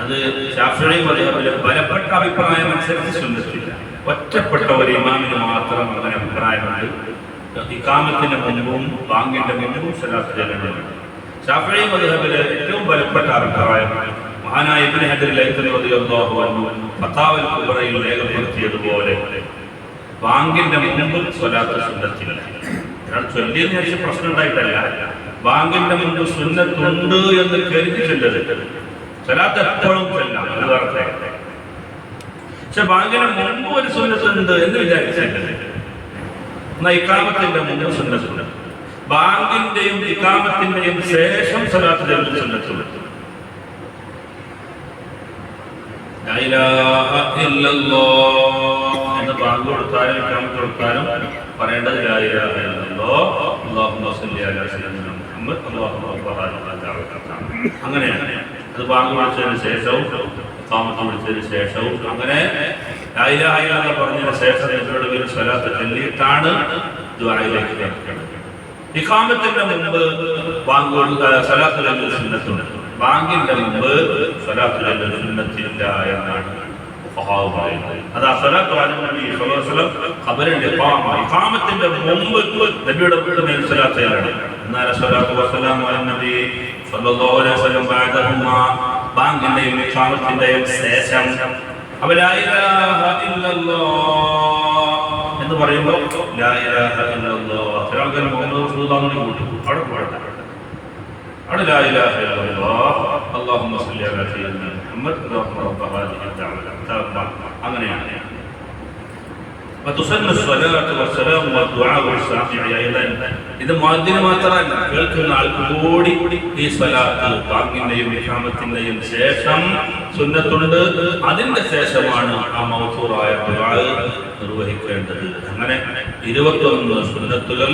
അത് ശാഫിഈ മദ്ഹബിലെ ബലപ്പെട്ട അഭിപ്രായം അനുസരിച്ച് സുന്നത്തില്ല. ഒറ്റപ്പെട്ട ഒരു ഇമാമിന് മാത്രം അങ്ങനെ അഭിപ്രായമുണ്ട്. ഇഖാമത്തിന്റെ മുൻപും ബാങ്കിന്റെ മുൻപും സ്വലാത്ത് ചെല്ലണം. ശാഫിഈ മദ്ഹബിലെ ഏറ്റവും ബലപ്പെട്ട അഭിപ്രായം മഹാനായ ഇബ്നു ഹജർ ലൈത്വി റളിയല്ലാഹു അൻഹു ഫതാവൽ കുബ്രയിൽ രേഖപ്പെടുത്തിയതുപോലെ ബാങ്കിന്റെ മുൻപ് സ്വലാത്ത് സുന്നത്തില്ല. ഒരാൾ ചൊല്ലിയതിനു ശേഷം പ്രശ്നം ഉണ്ടായിട്ടല്ല, ബാങ്കിന്റെ മുൻപ് സുന്നത്തുണ്ട് എന്ന് കരുതി ചൊല്ലരുത്. സ്വലാത്ത് എപ്പോഴും ചെല്ലാം, അത് വേറെ. പക്ഷെ ബാങ്കിന് മുൻപ് ഒരു സുന്നത്തുണ്ട് എന്ന് വിചാരിച്ചില്ല. എന്നാൽ ഇഖാമത്തിന്റെ മുൻപ് സുന്നത്തുണ്ട്. ബാങ്കിന്റെയും ഇഖാമത്തിന്റെയും ശേഷം സ്വലാത്ത് ചെല്ലുന്ന സുന്നത്തുണ്ട്. ലാ ഇലാഹ ഇല്ലല്ലാഹ് എന്ന് ബാങ്ക് കൊടുത്താലും ഇഖാമത്ത് കൊടുത്താലും പറയേണ്ടത് ലാ ഇലാഹ ഇല്ലല്ലാഹ് അല്ലാഹുമ്മ സ്വല്ലി അലാ സയ്യിദിനാ മുഹമ്മദ് അല്ലാഹുമ്മ ബറക അങ്ങനെയാണ്. അത് ബാങ്ക് വിളിച്ചതിന് ശേഷവും ഇഖാമത്ത് വിളിച്ചതിന് ശേഷവും അങ്ങനെ ലാ ഇലാഹ ഇല്ലല്ലാഹ് പറഞ്ഞതിന് ശേഷം നിങ്ങളുടെ പേര് സ്വലാത്ത് ചൊല്ലിയിട്ടാണ് ദുആയിലേക്ക് കടക്കുന്നത്. ഇഖാമത്തിന്റെ മുൻപ് ബാങ്ക് സ്വലാത്ത് ചൊല്ലൽ സുന്നത്തുണ്ട്. ബാങ്കിന്റെ മുൻപ് സ്വലാത്ത് ചൊല്ലൽ സുന്നത്തില്ല എന്നാണ് ഫഖഹാവ് പറയുന്നത്. അതാ സ്വലാത്തു അലൻ നബി സ്വല്ലല്ലാഹു അലൈഹി വസല്ലം ഖബറിന്റെ ഇഖാമത്തിന്റെ മുൻപ് നബിയുടെ വീട്ടിൽ സ്വലാത്ത് ചൊല്ലണം. എന്നാൽ സ്വലാത്തു വസ്സലാമു അലൻ നബി സ്വല്ലല്ലാഹു അലൈഹി വസല്ലം ബഅദഹുമാ ബാങ്കിന്റെയും ഇഖാമത്തിന്റെയും ശേഷം അപ്പോൾ ലാ ഇലാഹ ഇല്ലല്ലാഹ് എന്ന് പറയുമ്പോൾ ലാ ഇലാഹ ഇല്ലല്ലാഹ് ചിലർക്ക് മുഹമ്മദ് റസൂലുള്ളാഹി കൂട്ടും. അവിടെ ലാ ഇലാഹ ഇല്ലല്ലാഹ് അല്ലാഹുമ്മ സ്വല്ലി അലാ സയ്യിദിനാ മുഹമ്മദ് അല്ലാഹുമ്മ റബ്ബ ഹാദിഹി ദഅവത അങ്ങനെയാണ്. وتسن الصلاة والسلام والدعاء والسامع أيضا. ഇത് മുഅദ്ദിന് മാത്രമല്ല, കേൾക്കുന്ന ആൾക്ക് കൂടി ഈ സ്വലാത്ത് ബാങ്കിന്റെയും ഇഖാമത്തിന്റെയും ശേഷം സുന്നത്തുണ്ട്. അതിന്റെ ശേഷമാണ് ആ മൗസൂറായ ദുആ നിർവഹിക്കേണ്ടത്. അങ്ങനെ 21 സുന്നത്തുകൾ